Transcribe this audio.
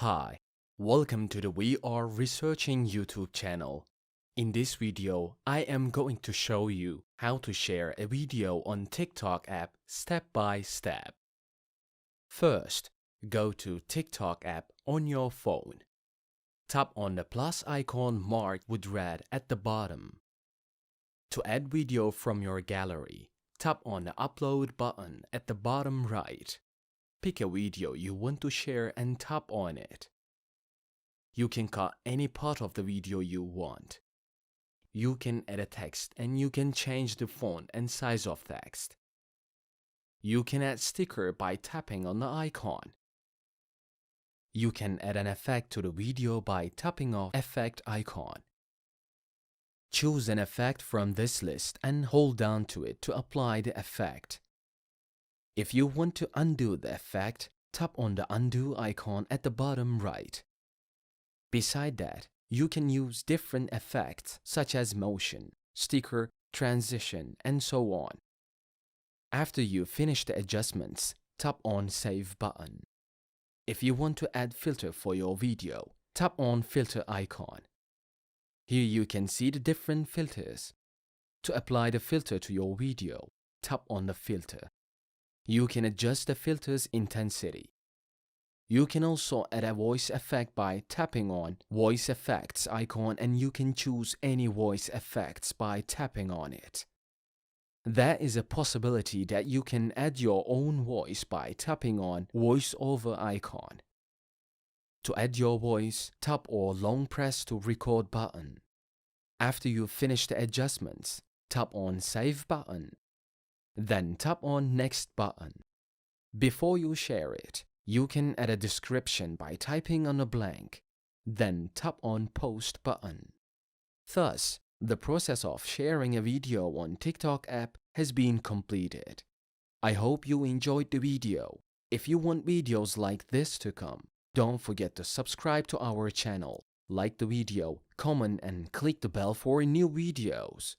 Hi, welcome to the We Are Researching YouTube channel. In this video, I am going to show you how to share a video on TikTok app step by step. First, go to TikTok app on your phone. Tap on the plus icon marked with red at the bottom. To add video from your gallery, tap on the upload button at the bottom right. Pick a video you want to share and tap on it. You can cut any part of the video you want. You can add a text and you can change the font and size of text. You can add sticker by tapping on the icon. You can add an effect to the video by tapping on effect icon. Choose an effect from this list and hold down to it to apply the effect. If you want to undo the effect, tap on the undo icon at the bottom right. Beside that, you can use different effects such as motion, sticker, transition, and so on. After you finish the adjustments, tap on Save button. If you want to add filter for your video, tap on Filter icon. Here you can see the different filters. To apply the filter to your video, tap on the filter. You can adjust the filter's intensity. You can also add a voice effect by tapping on Voice Effects icon, and you can choose any voice effects by tapping on it. There is a possibility that you can add your own voice by tapping on VoiceOver icon. To add your voice, tap or long press to record button. After you finish the adjustments, tap on Save button. Then tap on Next button. Before you share it, you can add a description by typing on a blank. Then tap on Post button. Thus, the process of sharing a video on TikTok app has been completed. I hope you enjoyed the video. If you want videos like this to come, don't forget to subscribe to our channel, like the video, comment, and click the bell for new videos.